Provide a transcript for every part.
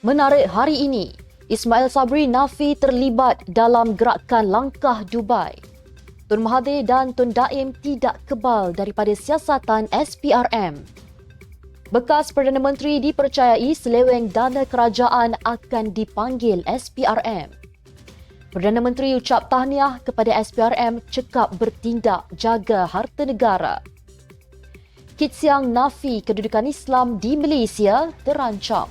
Menarik hari ini, Ismail Sabri nafi terlibat dalam gerakan langkah Dubai. Tun Mahathir dan Tun Daim tidak kebal daripada siasatan SPRM. Bekas Perdana Menteri dipercayai seleweng dana kerajaan akan dipanggil SPRM. Perdana Menteri ucap tahniah kepada SPRM cekap bertindak jaga harta negara. Kit Siang nafi kedudukan Islam di Malaysia terancam.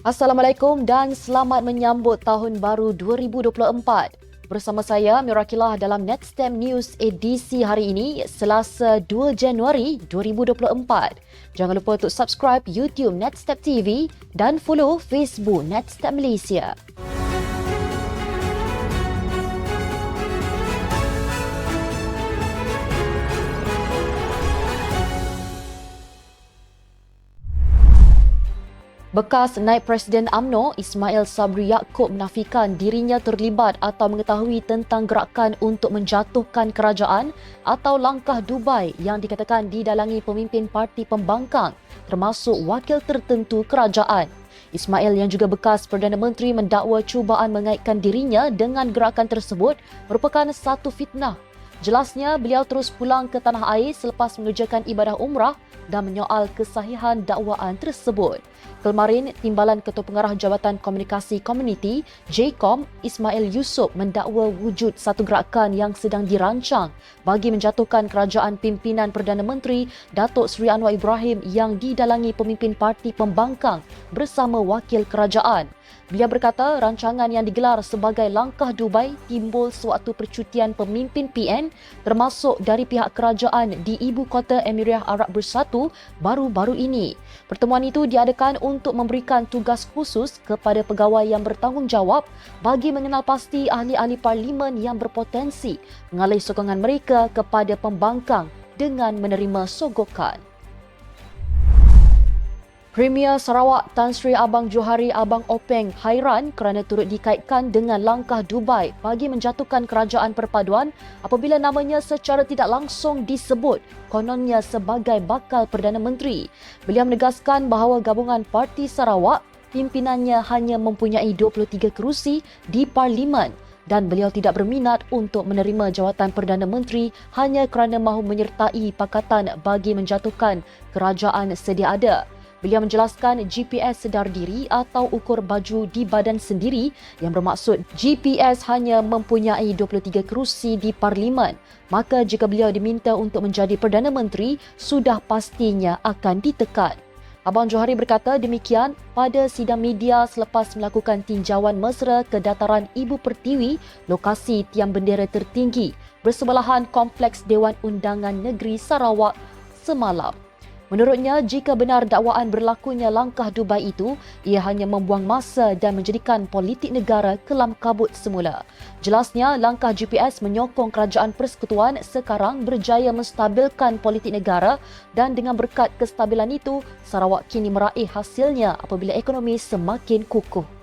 Assalamualaikum dan selamat menyambut Tahun Baru 2024. Bersama saya Mirakilah dalam Netstem News edisi hari ini, Selasa 2 Januari 2024. Jangan lupa untuk subscribe YouTube Netstem TV dan follow Facebook Netstem Malaysia. Bekas Naib Presiden UMNO Ismail Sabri Yaakob menafikan dirinya terlibat atau mengetahui tentang gerakan untuk menjatuhkan kerajaan atau langkah Dubai yang dikatakan didalangi pemimpin parti pembangkang termasuk wakil tertentu kerajaan. Ismail yang juga bekas Perdana Menteri mendakwa cubaan mengaitkan dirinya dengan gerakan tersebut merupakan satu fitnah. Jelasnya, beliau terus pulang ke tanah air selepas mengerjakan ibadah umrah dan menyoal kesahihan dakwaan tersebut. Kemarin, Timbalan Ketua Pengarah Jabatan Komunikasi Komuniti, JCOM, Ismail Yusof mendakwa wujud satu gerakan yang sedang dirancang bagi menjatuhkan kerajaan pimpinan Perdana Menteri Datuk Seri Anwar Ibrahim yang didalangi pemimpin parti pembangkang bersama wakil kerajaan. Beliau berkata rancangan yang digelar sebagai langkah Dubai timbul sewaktu percutian pemimpin PN termasuk dari pihak kerajaan di Ibu Kota Emirat Arab Bersatu baru-baru ini. Pertemuan itu diadakan untuk memberikan tugas khusus kepada pegawai yang bertanggungjawab bagi mengenal pasti ahli-ahli parlimen yang berpotensi mengalih sokongan mereka kepada pembangkang dengan menerima sogokan. Premier Sarawak Tan Sri Abang Johari Abang Openg hairan kerana turut dikaitkan dengan langkah Dubai bagi menjatuhkan kerajaan perpaduan apabila namanya secara tidak langsung disebut kononnya sebagai bakal Perdana Menteri. Beliau menegaskan bahawa gabungan Parti Sarawak pimpinannya hanya mempunyai 23 kerusi di Parlimen dan beliau tidak berminat untuk menerima jawatan Perdana Menteri hanya kerana mahu menyertai pakatan bagi menjatuhkan kerajaan sedia ada. Beliau menjelaskan GPS sedar diri atau ukur baju di badan sendiri yang bermaksud GPS hanya mempunyai 23 kerusi di Parlimen. Maka jika beliau diminta untuk menjadi Perdana Menteri, sudah pastinya akan ditekan. Abang Johari berkata demikian pada sidang media selepas melakukan tinjauan mesra ke dataran Ibu Pertiwi, lokasi tiang bendera tertinggi bersebelahan Kompleks Dewan Undangan Negeri Sarawak semalam. Menurutnya, jika benar dakwaan berlakunya langkah Dubai itu, ia hanya membuang masa dan menjadikan politik negara kelam kabut semula. Jelasnya, langkah GPS menyokong kerajaan persekutuan sekarang berjaya menstabilkan politik negara dan dengan berkat kestabilan itu, Sarawak kini meraih hasilnya apabila ekonomi semakin kukuh.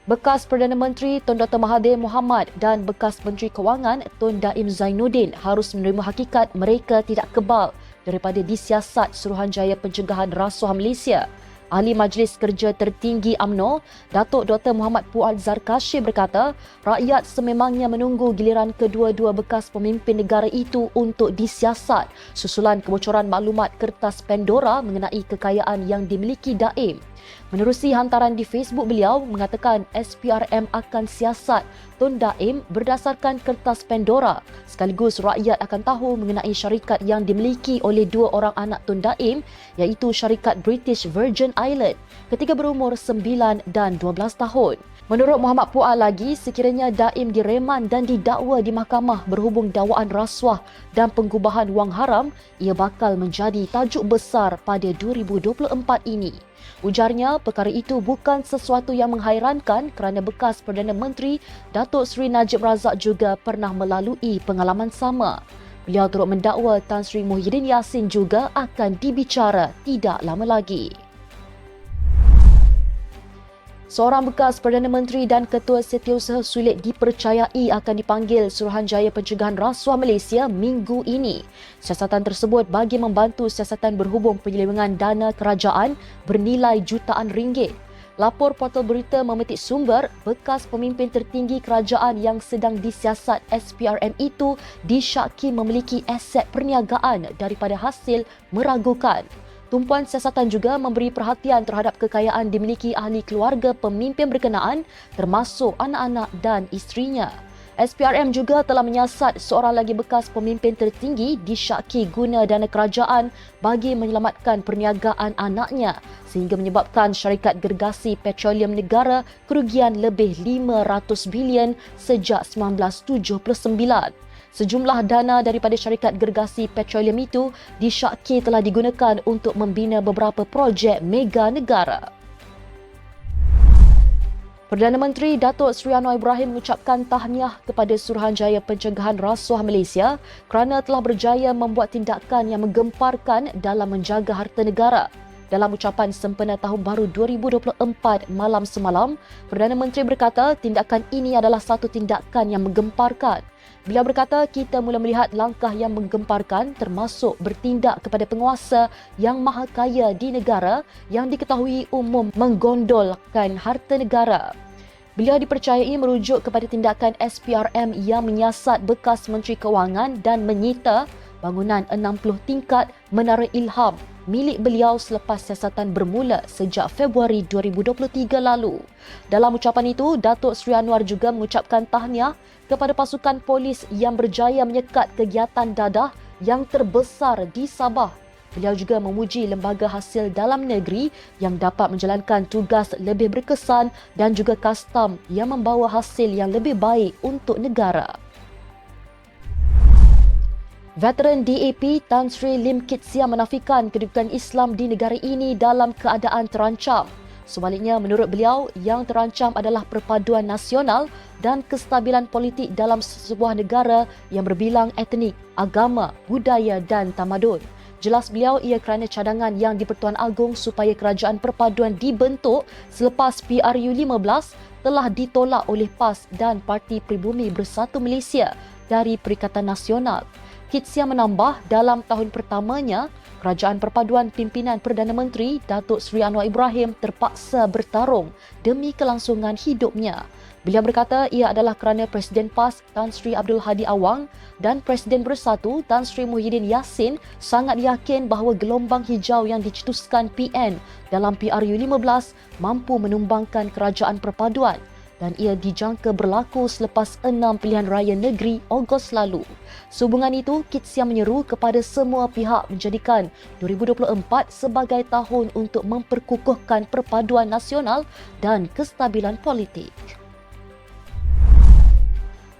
Bekas Perdana Menteri Tun Dr. Mahathir Mohamad dan bekas Menteri Kewangan Tun Daim Zainuddin harus menerima hakikat mereka tidak kebal daripada disiasat Suruhanjaya Pencegahan Rasuah Malaysia. Ahli Majlis Kerja Tertinggi UMNO, Datuk Dr. Muhammad Puad Zarkashir berkata, rakyat sememangnya menunggu giliran kedua-dua bekas pemimpin negara itu untuk disiasat susulan kebocoran maklumat kertas Pandora mengenai kekayaan yang dimiliki Daim. Menerusi hantaran di Facebook beliau mengatakan SPRM akan siasat Tun Daim berdasarkan kertas Pandora sekaligus rakyat akan tahu mengenai syarikat yang dimiliki oleh dua orang anak Tun Daim iaitu syarikat British Virgin Island ketika berumur 9 dan 12 tahun. Menurut Muhammad Pual lagi, sekiranya Daim direman dan didakwa di mahkamah berhubung dakwaan rasuah dan pengubahan wang haram, ia bakal menjadi tajuk besar pada 2024 ini. Ujarnya, perkara itu bukan sesuatu yang menghairankan kerana bekas Perdana Menteri Datuk Seri Najib Razak juga pernah melalui pengalaman sama. Beliau turut mendakwa Tan Sri Muhyiddin Yassin juga akan dibicara tidak lama lagi. Seorang bekas Perdana Menteri dan Ketua Setiausaha Sulit dipercayai akan dipanggil Suruhanjaya Pencegahan Rasuah Malaysia minggu ini. Siasatan tersebut bagi membantu siasatan berhubung penyelewengan dana kerajaan bernilai jutaan ringgit. Lapor portal berita memetik sumber, bekas pemimpin tertinggi kerajaan yang sedang disiasat SPRM itu disyaki memiliki aset perniagaan daripada hasil meragukan. Tumpuan siasatan juga memberi perhatian terhadap kekayaan dimiliki ahli keluarga pemimpin berkenaan termasuk anak-anak dan isterinya. SPRM juga telah menyiasat seorang lagi bekas pemimpin tertinggi disyaki guna dana kerajaan bagi menyelamatkan perniagaan anaknya sehingga menyebabkan syarikat gergasi petroleum negara kerugian lebih 500 bilion sejak 1979. Sejumlah dana daripada syarikat gergasi petroleum itu disyaki telah digunakan untuk membina beberapa projek mega negara. Perdana Menteri Datuk Seri Anwar Ibrahim mengucapkan tahniah kepada Suruhanjaya Pencegahan Rasuah Malaysia kerana telah berjaya membuat tindakan yang menggemparkan dalam menjaga harta negara. Dalam ucapan sempena Tahun Baru 2024 malam semalam, Perdana Menteri berkata tindakan ini adalah satu tindakan yang menggemparkan. Beliau berkata kita mula melihat langkah yang menggemparkan termasuk bertindak kepada penguasa yang maha kaya di negara yang diketahui umum menggondolkan harta negara. Beliau dipercayai merujuk kepada tindakan SPRM yang menyiasat bekas Menteri Kewangan dan menyita bangunan 60 tingkat Menara Ilham milik beliau selepas siasatan bermula sejak Februari 2023 lalu. Dalam ucapan itu, Datuk Seri Anwar juga mengucapkan tahniah kepada pasukan polis yang berjaya menyekat kegiatan dadah yang terbesar di Sabah. Beliau juga memuji lembaga hasil dalam negeri yang dapat menjalankan tugas lebih berkesan dan juga kastam yang membawa hasil yang lebih baik untuk negara. Veteran DAP Tan Sri Lim Kit Siam menafikan kedudukan Islam di negara ini dalam keadaan terancam. Sebaliknya, menurut beliau, yang terancam adalah perpaduan nasional dan kestabilan politik dalam sebuah negara yang berbilang etnik, agama, budaya dan tamadun. Jelas beliau ia kerana cadangan yang di-Pertuan Agong supaya kerajaan perpaduan dibentuk selepas PRU15 telah ditolak oleh PAS dan Parti Pribumi Bersatu Malaysia dari Perikatan Nasional. Kit Siam menambah dalam tahun pertamanya, Kerajaan Perpaduan Pimpinan Perdana Menteri Datuk Seri Anwar Ibrahim terpaksa bertarung demi kelangsungan hidupnya. Beliau berkata ia adalah kerana Presiden PAS Tan Sri Abdul Hadi Awang dan Presiden Bersatu Tan Sri Muhyiddin Yassin sangat yakin bahawa gelombang hijau yang dicetuskan PN dalam PRU15 mampu menumbangkan kerajaan perpaduan dan ia dijangka berlaku selepas 6 pilihan raya negeri Ogos lalu. Sehubungan itu, Kit Siam menyeru kepada semua pihak menjadikan 2024 sebagai tahun untuk memperkukuhkan perpaduan nasional dan kestabilan politik.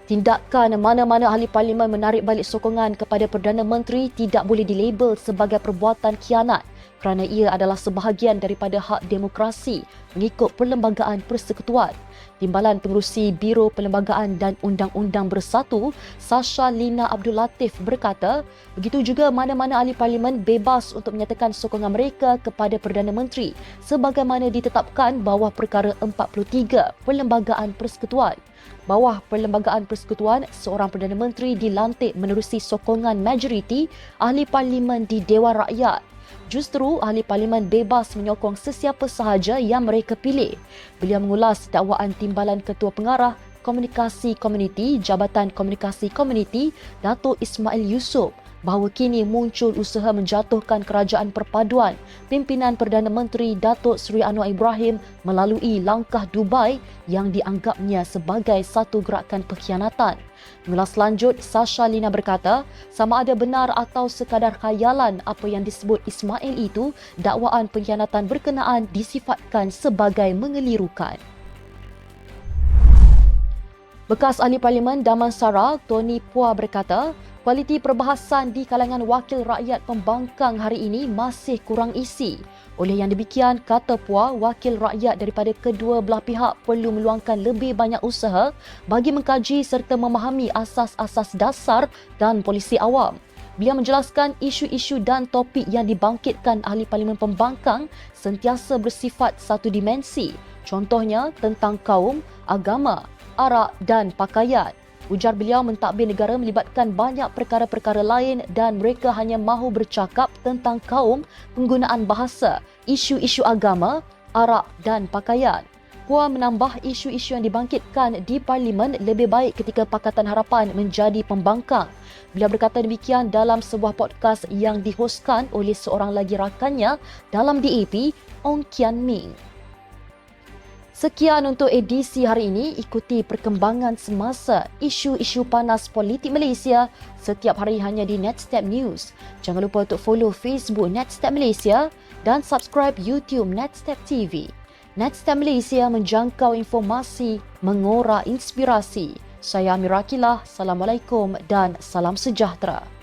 Tindakan mana-mana ahli parlimen menarik balik sokongan kepada Perdana Menteri tidak boleh dilabel sebagai perbuatan khianat kerana ia adalah sebahagian daripada hak demokrasi mengikut Perlembagaan Persekutuan. Timbalan Pengerusi Biro Perlembagaan dan Undang-Undang Bersatu, Sasha Lina Abdul Latif berkata, begitu juga mana-mana ahli parlimen bebas untuk menyatakan sokongan mereka kepada Perdana Menteri sebagaimana ditetapkan bawah Perkara 43 Perlembagaan Persekutuan. Bawah Perlembagaan Persekutuan, seorang Perdana Menteri dilantik menerusi sokongan majoriti ahli parlimen di Dewan Rakyat. Justru ahli parlimen bebas menyokong sesiapa sahaja yang mereka pilih. Beliau mengulas dakwaan timbalan Ketua Pengarah Komunikasi Komuniti Jabatan Komunikasi Komuniti Datuk Ismail Yusof bahawa kini muncul usaha menjatuhkan kerajaan perpaduan pimpinan Perdana Menteri Datuk Seri Anwar Ibrahim melalui langkah Dubai yang dianggapnya sebagai satu gerakan pengkhianatan. Mengulas lanjut, Sasha Lina berkata, sama ada benar atau sekadar khayalan apa yang disebut Ismail itu, dakwaan pengkhianatan berkenaan disifatkan sebagai mengelirukan. Bekas Ahli Parlimen Damansara, Tony Phua berkata, kualiti perbahasan di kalangan wakil rakyat pembangkang hari ini masih kurang isi. Oleh yang demikian, kata Phua, wakil rakyat daripada kedua belah pihak perlu meluangkan lebih banyak usaha bagi mengkaji serta memahami asas-asas dasar dan polisi awam. Beliau menjelaskan isu-isu dan topik yang dibangkitkan ahli parlimen pembangkang sentiasa bersifat satu dimensi. Contohnya tentang kaum, agama, arak dan pakaian. Ujar beliau mentadbir negara melibatkan banyak perkara-perkara lain dan mereka hanya mahu bercakap tentang kaum, penggunaan bahasa, isu-isu agama, arak dan pakaian. Puan menambah isu-isu yang dibangkitkan di Parlimen lebih baik ketika Pakatan Harapan menjadi pembangkang. Beliau berkata demikian dalam sebuah podcast yang dihoskan oleh seorang lagi rakannya dalam DAP, Ong Kian Ming. Sekian untuk edisi hari ini. Ikuti perkembangan semasa isu-isu panas politik Malaysia setiap hari hanya di Netstep News. Jangan lupa untuk follow Facebook Netstep Malaysia dan subscribe YouTube Netstep TV. Netstep Malaysia menjangkau informasi, mengora inspirasi. Saya Amira Akilah. Assalamualaikum dan salam sejahtera.